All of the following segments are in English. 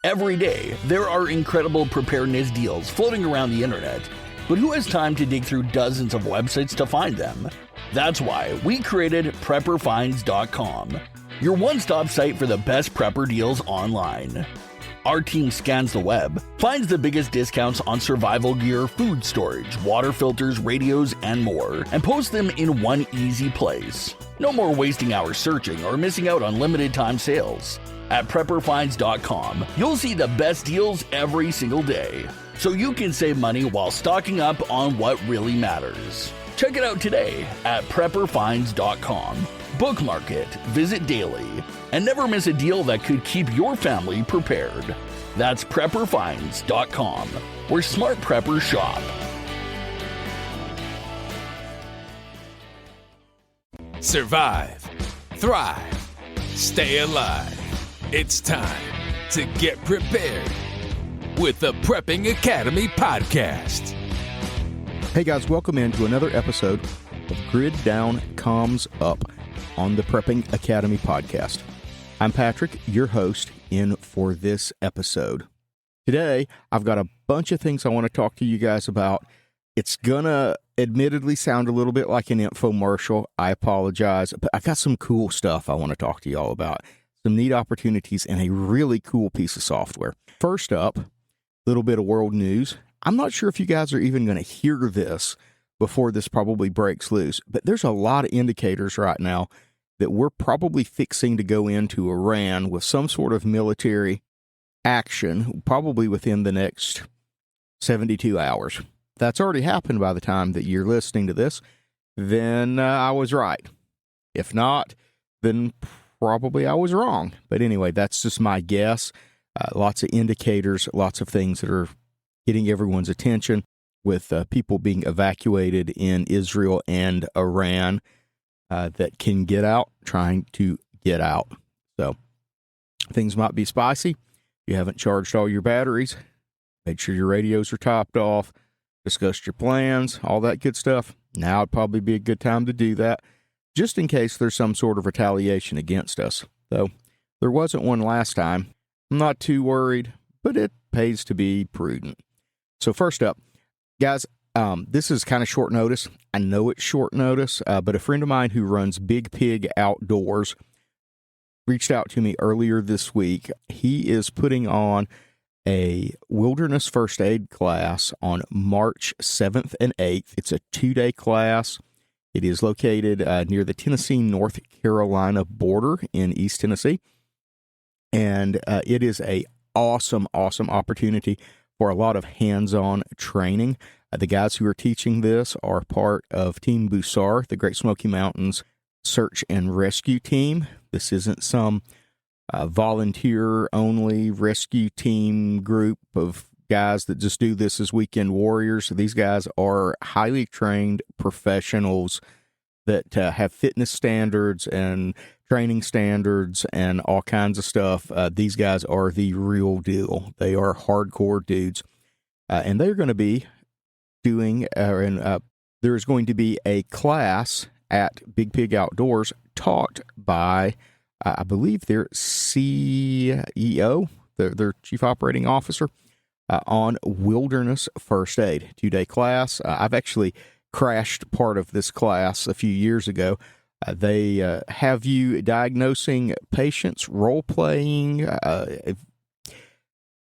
Every day, there are incredible preparedness deals floating around the internet, but who has time to dig through dozens of websites to find them? That's why we created PrepperFinds.com, your one-stop site for the best prepper deals online. Our team scans the web, finds the biggest discounts on survival gear, food storage, water filters, radios, and more, and posts them in one easy place. No more wasting hours searching or missing out on limited time sales. At PrepperFinds.com, you'll see the best deals every single day, so you can save money while stocking up on what really matters. Check it out today at PrepperFinds.com. Bookmark it, visit daily, and never miss a deal that could keep your family prepared. That's PrepperFinds.com, where smart preppers shop. Survive, thrive, stay alive. It's time to get prepared with the Prepping Academy podcast. Hey guys, welcome into another episode of Grid Down Comms Up on the Prepping Academy podcast. I'm Patrick, your host, in for this episode. Today, I've got a bunch of things I want to talk to you guys about. It's gonna admittedly sound a little bit like an infomercial. I apologize, but I got some cool stuff I want to talk to you all about. Some neat opportunities and a really cool piece of software. First up, a little bit of world news. I'm not sure if you guys are even going to hear this before this probably breaks loose, but there's a lot of indicators right now that we're probably fixing to go into Iran with some sort of military action, probably within the next 72 hours. That's already happened by the time that you're listening to this, then I was right. If not, then probably I was wrong. But anyway, that's just my guess. Lots of indicators, lots of things that are getting everyone's attention with people being evacuated in Israel and Iran that can get out, trying to get out. So things might be spicy. You haven't charged all your batteries. Make sure your radios are topped off. Discussed your plans, all that good stuff. Now would probably be a good time to do that, just in case there's some sort of retaliation against us. Though there wasn't one last time. I'm not too worried, but it pays to be prudent. So first up, guys, this is kind of short notice. I know it's short notice, but a friend of mine who runs Big Pig Outdoors reached out to me earlier this week. He is putting on a wilderness first aid class on March 7th and 8th. It's a 2-day class. It is located near the Tennessee-North Carolina border in East Tennessee. And it is a awesome opportunity for a lot of hands-on training. The guys who are teaching this are part of Team Bussard, the Great Smoky Mountains search and rescue team. This isn't some volunteer-only rescue team group of guys that just do this as weekend warriors. These guys are highly trained professionals that have fitness standards and training standards and all kinds of stuff. These guys are the real deal. They are hardcore dudes. And they're going to be doing, there's going to be a class at Big Pig Outdoors taught by I believe their CEO, their Chief Operating Officer, on wilderness first aid. 2-day class. I've actually crashed part of this class a few years ago. They have you diagnosing patients, role-playing,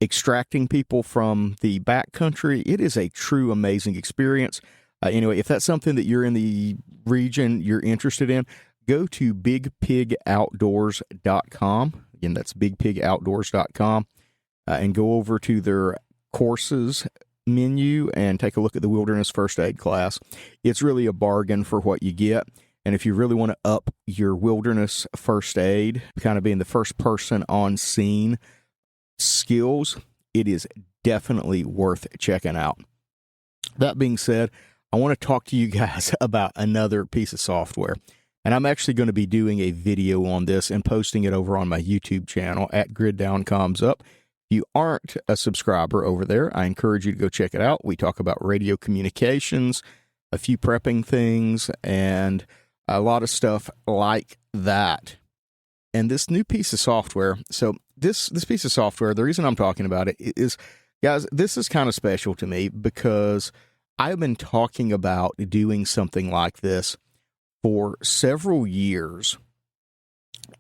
extracting people from the backcountry. It is a true amazing experience. Anyway, if that's something that you're in the region you're interested in, go to bigpigoutdoors.com. Again, that's bigpigoutdoors.com. And go over to their courses menu and take a look at the Wilderness First Aid class. It's really a bargain for what you get. And if you really want to up your wilderness first aid, kind of being the first person on scene skills, it is definitely worth checking out. That being said, I want to talk to you guys about another piece of software. And I'm actually going to be doing a video on this and posting it over on my YouTube channel at Grid Down Comms Up. If you aren't a subscriber over there, I encourage you to go check it out. We talk about radio communications, a few prepping things, and a lot of stuff like that. And this new piece of software, so this piece of software, the reason I'm talking about it is, guys, this is kind of special to me because I've been talking about doing something like this for several years,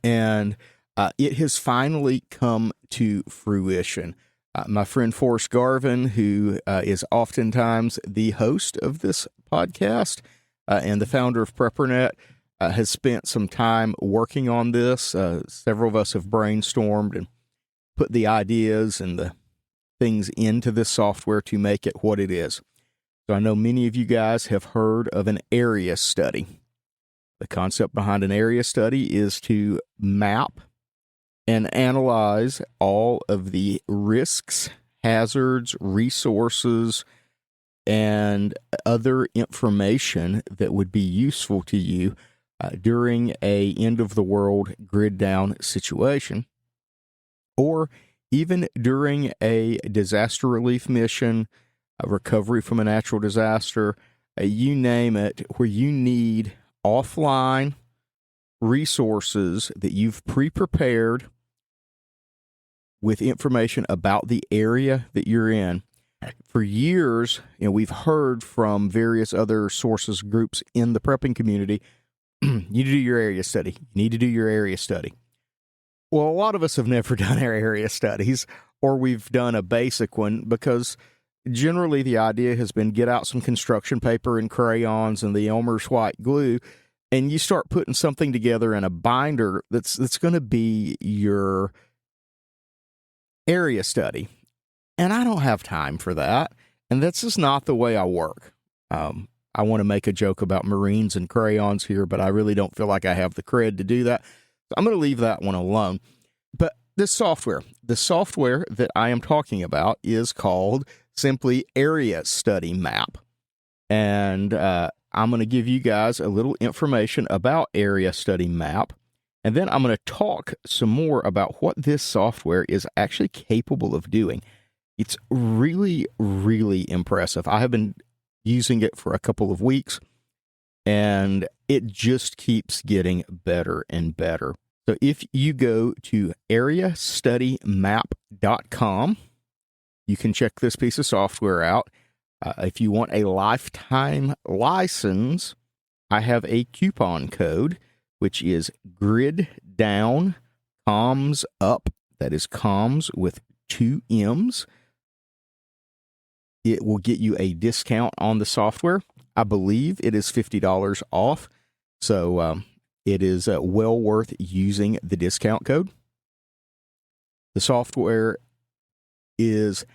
and it has finally come to fruition. My friend Forrest Garvin, who is oftentimes the host of this podcast and the founder of PrepperNet, has spent some time working on this. Several of us have brainstormed and put the ideas and the things into this software to make it what it is. So I know many of you guys have heard of an area study. The concept behind an area study is to map and analyze all of the risks, hazards, resources, and other information that would be useful to you during a end-of-the-world grid-down situation, or even during a disaster relief mission, a recovery from a natural disaster, you name it, where you need offline resources that you've pre-prepared with information about the area that you're in. For years, we've heard from various other sources, groups in the prepping community, you need to do your area study. You need to do your area study. Well, a lot of us have never done our area studies, or we've done a basic one because generally the idea has been get out some construction paper and crayons and the Elmer's white glue, and you start putting something together in a binder that's going to be your area study. And I don't have time for that. And that's just not the way I work. I want to make a joke about Marines and crayons here, but I really don't feel like I have the cred to do that. So I'm going to leave that one alone. But this software, the software that I am talking about is called simply Area Study Map. And I'm going to give you guys a little information about Area Study Map. And then I'm going to talk some more about what this software is actually capable of doing. It's really, really impressive. I have been using it for a couple of weeks, and it just keeps getting better and better. So if you go to areastudymap.com, you can check this piece of software out. If you want a lifetime license, I have a coupon code, which is GridDownCommsUp. That is comms with 2 M's. It will get you a discount on the software. I believe it is $50 off. So it is well worth using the discount code. The software is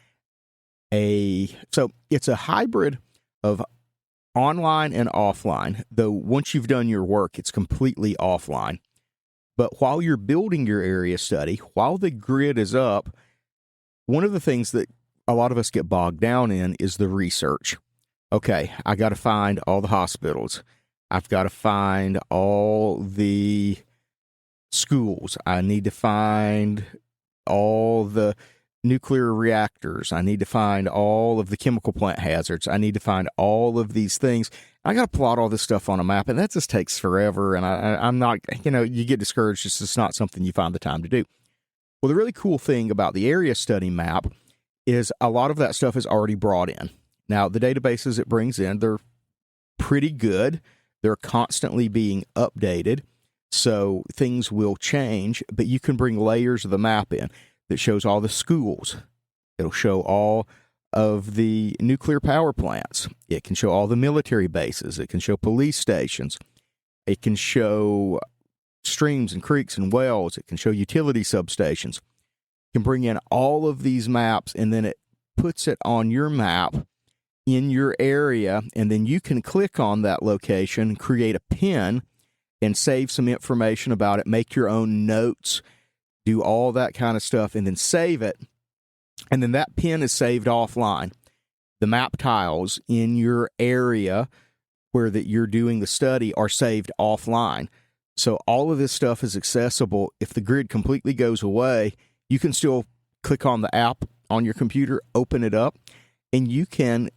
it's a hybrid of online and offline, though once you've done your work, it's completely offline. But while you're building your area study, while the grid is up, one of the things that a lot of us get bogged down in is the research. Okay, I got to find all the hospitals. I've got to find all the schools. I need to find all the nuclear reactors. I need to find all of the chemical plant hazards. I need to find all of these things. I got to plot all this stuff on a map, and that just takes forever. And I'm not, you get discouraged. It's just not something you find the time to do. Well, the really cool thing about the area study map is a lot of that stuff is already brought in. Now, the databases it brings in, they're pretty good. They're constantly being updated, so things will change, but you can bring layers of the map in that shows all the schools. It'll show all of the nuclear power plants. It can show all the military bases. It can show police stations. It can show streams and creeks and wells. It can show utility substations. Can bring in all of these maps, and then it puts it on your map in your area, and then you can click on that location, create a pin, and save some information about it, make your own notes, do all that kind of stuff, and then save it. And then that pin is saved offline. The map tiles in your area where that you're doing the study are saved offline. So all of this stuff is accessible. If the grid completely goes away, you can still click on the app on your computer, open it up, and you can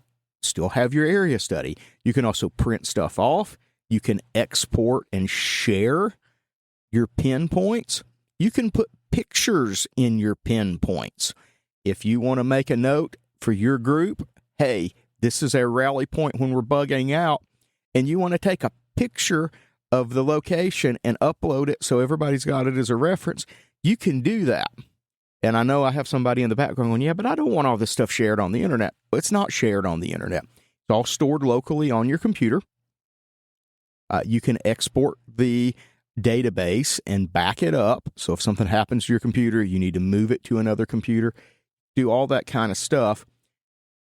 still have your area study. You can also print stuff off. You can export and share your pinpoints. You can put pictures in your pinpoints. If you want to make a note for your group, hey, this is a rally point when we're bugging out, and you want to take a picture of the location and upload it so everybody's got it as a reference, you can do that. And I know I have somebody in the background going, yeah, but I don't want all this stuff shared on the internet. It's not shared on the internet. It's all stored locally on your computer. You can export the database and back it up. So if something happens to your computer, you need to move it to another computer, do all that kind of stuff.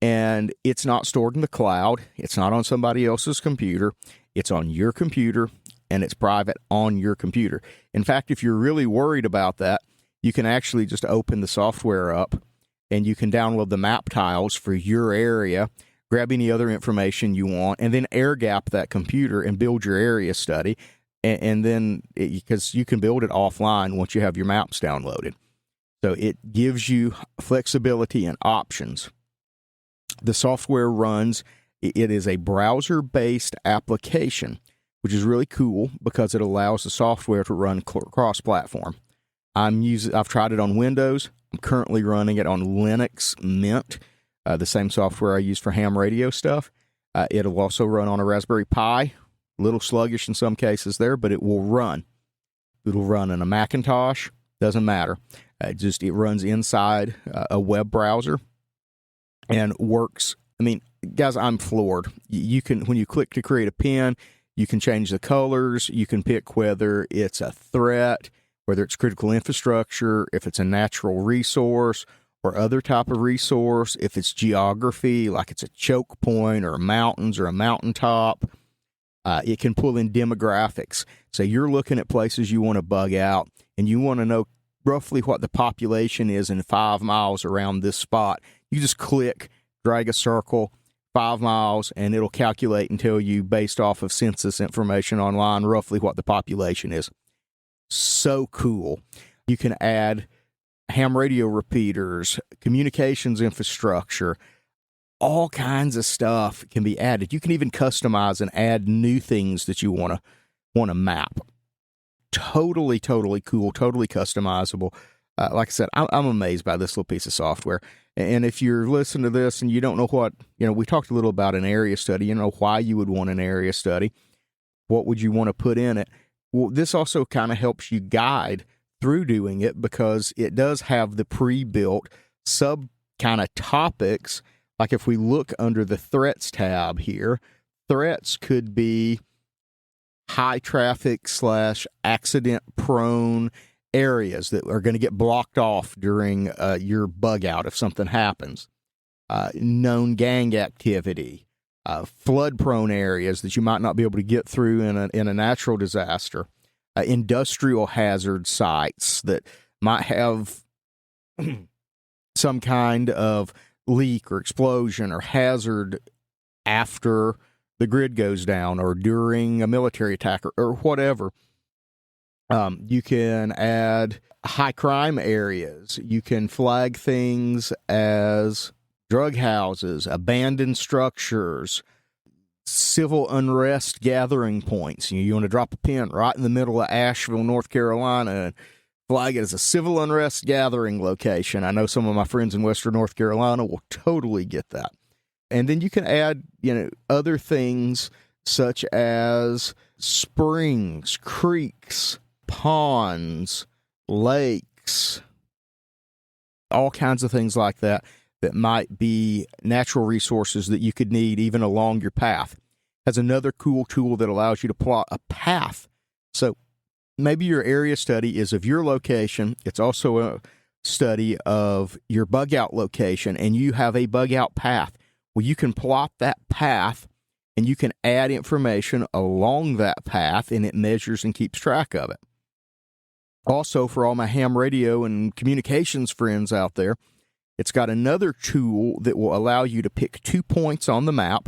And it's not stored in the cloud. It's not on somebody else's computer. It's on your computer, and it's private on your computer. In fact, if you're really worried about that, you can actually just open the software up, and you can download the map tiles for your area, grab any other information you want, and then air gap that computer and build your area study. And then, because you can build it offline once you have your maps downloaded. So it gives you flexibility and options. The software runs, it is a browser-based application, which is really cool because it allows the software to run cross-platform. I've tried it on Windows. I'm currently running it on Linux Mint, the same software I use for ham radio stuff. It'll also run on a Raspberry Pi, a little sluggish in some cases there, but it will run. It'll run in a Macintosh, doesn't matter. It runs inside a web browser and works. I mean, guys, I'm floored. You can, when you click to create a pin, you can change the colors. You can pick whether it's a threat, whether it's critical infrastructure, if it's a natural resource or other type of resource, if it's geography, like it's a choke point or mountains or a mountaintop. It can pull in demographics. So you're looking at places you want to bug out, and you want to know roughly what the population is in 5 miles around this spot. You just click, drag a circle, 5 miles, and it'll calculate and tell you, based off of census information online, roughly what the population is. So cool. You can add ham radio repeaters, communications infrastructure, all kinds of stuff can be added. You can even customize and add new things that you want to map. Totally cool, totally customizable. Like I said, I'm amazed by this little piece of software. And if you're listening to this and you don't know what, we talked a little about an area study. You know why you would want an area study. What would you want to put in it? Well, this also kind of helps you guide through doing it, because it does have the pre-built sub kind of topics. Like if we look under the threats tab here, threats could be high traffic / accident prone areas that are going to get blocked off during your bug out if something happens. Known gang activity, flood prone areas that you might not be able to get through in a natural disaster, industrial hazard sites that might have some kind of leak or explosion or hazard after the grid goes down or during a military attack or whatever. You can add high crime areas. You can flag things as drug houses, abandoned structures, civil unrest gathering points. You want to drop a pin right in the middle of Asheville, North Carolina, and flag it as a civil unrest gathering location. I know some of my friends in Western North Carolina will totally get that. And then you can add, other things such as springs, creeks, ponds, lakes, all kinds of things like that might be natural resources that you could need even along your path. Has another cool tool that allows you to plot a path. So maybe your area study is of your location. It's also a study of your bug out location, and you have a bug out path. Well, you can plot that path, and you can add information along that path, and it measures and keeps track of it. Also, for all my ham radio and communications friends out there, it's got another tool that will allow you to pick 2 points on the map.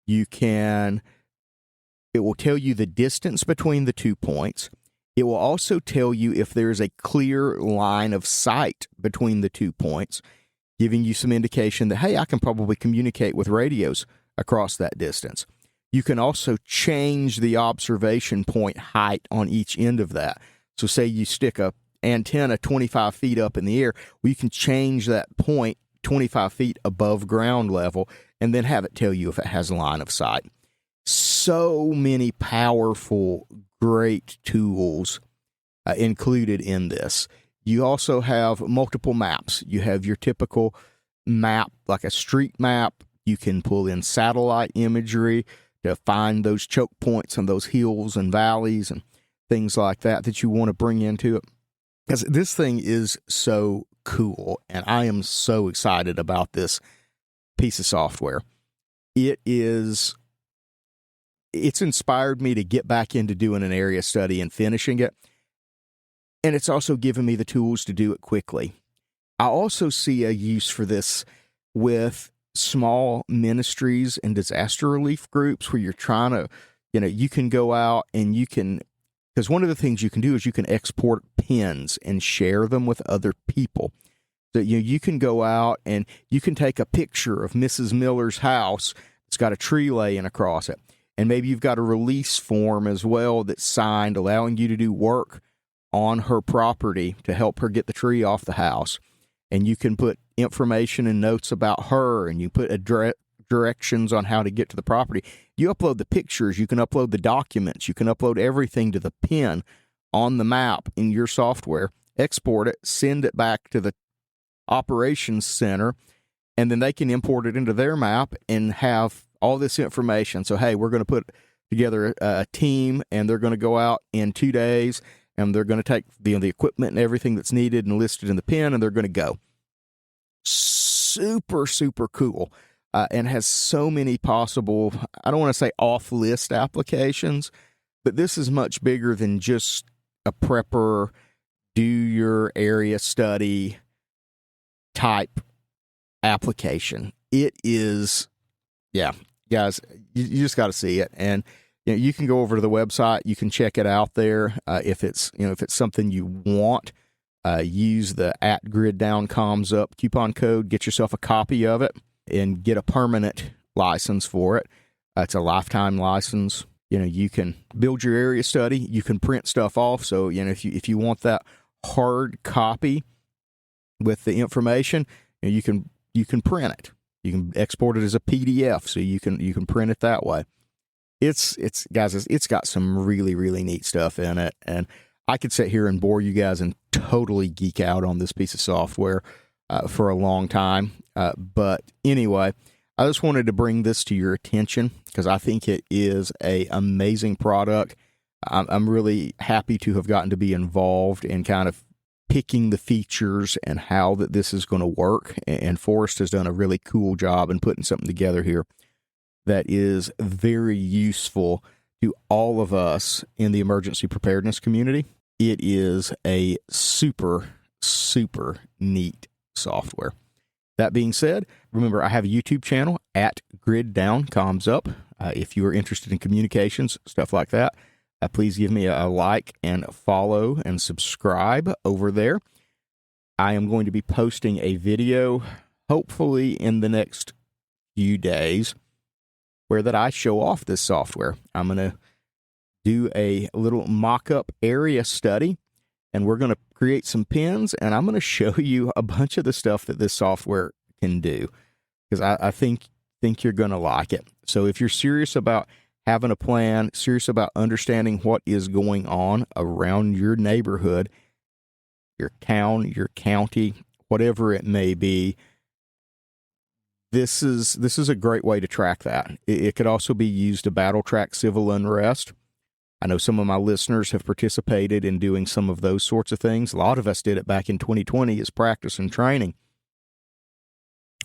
It will tell you the distance between the 2 points. It will also tell you if there's a clear line of sight between the 2 points, giving you some indication that, hey, I can probably communicate with radios across that distance. You can also change the observation point height on each end of that. So say you stick a antenna 25 feet up in the air, well, you can change that point 25 feet above ground level and then have it tell you if it has line of sight. So many powerful, great tools included in this. You also have multiple maps. You have your typical map, like a street map. You can pull in satellite imagery to find those choke points and those hills and valleys and things like that you want to bring into it. Because this thing is so cool, and I am so excited about this piece of software. It's inspired me to get back into doing an area study and finishing it, and it's also given me the tools to do it quickly. I also see a use for this with small ministries and disaster relief groups where you're trying to, you can go out and you can, because one of the things you can do is you can export pins and share them with other people. So you can go out and you can take a picture of Mrs. Miller's house. It's got a tree laying across it. And maybe you've got a release form as well that's signed allowing you to do work on her property to help her get the tree off the house. And you can put information and notes about her, and you put directions on how to get to the property. You upload the pictures, you can upload the documents, you can upload everything to the pin on the map in your software, export it, send it back to the operations center, and then they can import it into their map and have all this information. So, hey, we're going to put together a team, and they're going to go out in 2 days, and they're going to take the equipment and everything that's needed and listed in the pin, and they're going to go. Super, super cool, and has so many possible, I don't want to say off-list applications, but this is much bigger than just a prepper, do your area study type application. It is, yeah, guys, you just got to see it. And you can go over to the website, you can check it out there. If it's something you want, use the @GridDownCommsUp coupon code, get yourself a copy of it and get a permanent license for it. It's a lifetime license. You can build your area study, you can print stuff off. So, if you want that hard copy with the information, you can print it. You can export it as a PDF, so you can print it that way. It's got some really, really neat stuff in it, and I could sit here and bore you guys and totally geek out on this piece of software for a long time. But anyway, I just wanted to bring this to your attention because I think it is an amazing product. I'm really happy to have gotten to be involved in kind of picking the features and how that this is going to work. And Forrest has done a really cool job in putting something together here that is very useful to all of us in the emergency preparedness community. It is a super, super neat software. That being said, remember I have a YouTube channel @GridDownCommsUp. If you are interested in communications, stuff like that, please give me a like and follow and subscribe over there. I am going to be posting a video, hopefully in the next few days, where that I show off this software. I'm going to do a little mock-up area study, and we're going to create some pins, and I'm going to show you a bunch of the stuff that this software can do, because I think you're going to like it. So if you're serious about having a plan, serious about understanding what is going on around your neighborhood, your town, your county, whatever it may be, this is a great way to track that. It could also be used to battle track civil unrest. I know some of my listeners have participated in doing some of those sorts of things. A lot of us did it back in 2020 as practice and training.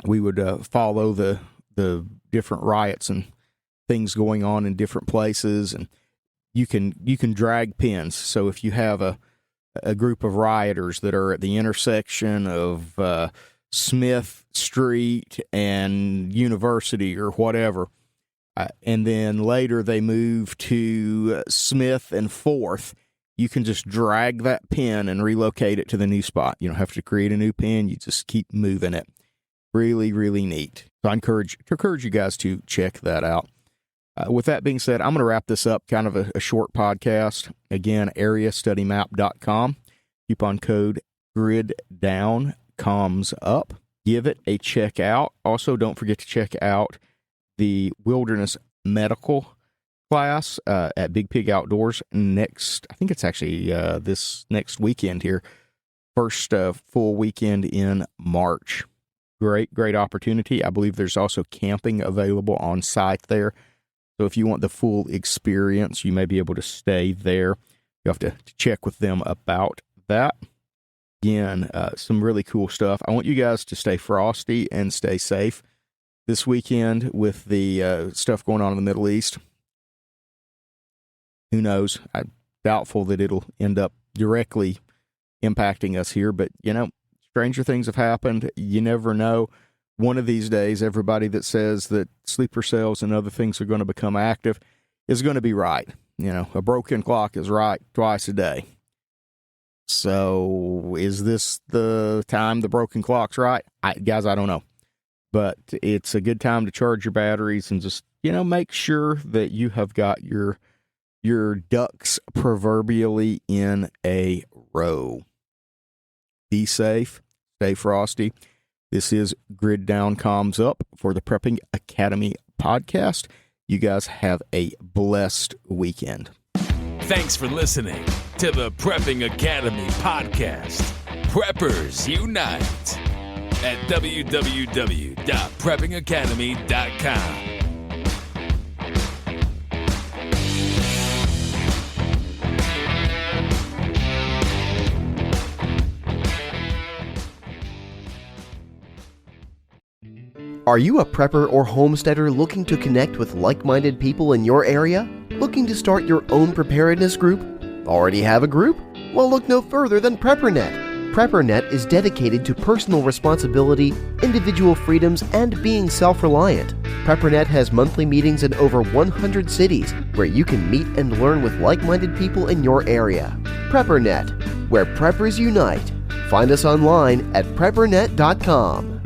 We would follow the different riots and things going on in different places, and you can drag pins. So if you have a group of rioters that are at the intersection of Smith Street and University or whatever, and then later they move to Smith and 4th, you can just drag that pin and relocate it to the new spot. You don't have to create a new pin. You just keep moving it. Really, really neat. So I encourage you guys to check that out. With that being said, I'm going to wrap this up, kind of a short podcast. Again, areastudymap.com. Coupon code GridDownCommsUp. Give it a check out. Also, don't forget to check out the Wilderness Medical class at Big Pig Outdoors next. I think it's actually this next weekend here. First full weekend in March. Great opportunity. I believe there's also camping available on site there. So if you want the full experience, you may be able to stay there. You have to check with them about that. Again, some really cool stuff. I want you guys to stay frosty and stay safe this weekend with the stuff going on in the Middle East. Who knows? I'm doubtful that it'll end up directly impacting us here, but, stranger things have happened. You never know. One of these days, everybody that says that sleeper cells and other things are going to become active is going to be right. A broken clock is right twice a day. So is this the time the broken clock's right? Guys, I don't know. But it's a good time to charge your batteries and just, make sure that you have got your ducks proverbially in a row. Be safe. Stay frosty. This is Grid Down Comms Up for the Prepping Academy podcast. You guys have a blessed weekend. Thanks for listening to the Prepping Academy podcast. Preppers Unite at www.preppingacademy.com. Are you a prepper or homesteader looking to connect with like-minded people in your area? Looking to start your own preparedness group? Already have a group? Well, look no further than PrepperNet. PrepperNet is dedicated to personal responsibility, individual freedoms, and being self-reliant. PrepperNet has monthly meetings in over 100 cities where you can meet and learn with like-minded people in your area. PrepperNet, where preppers unite. Find us online at preppernet.com.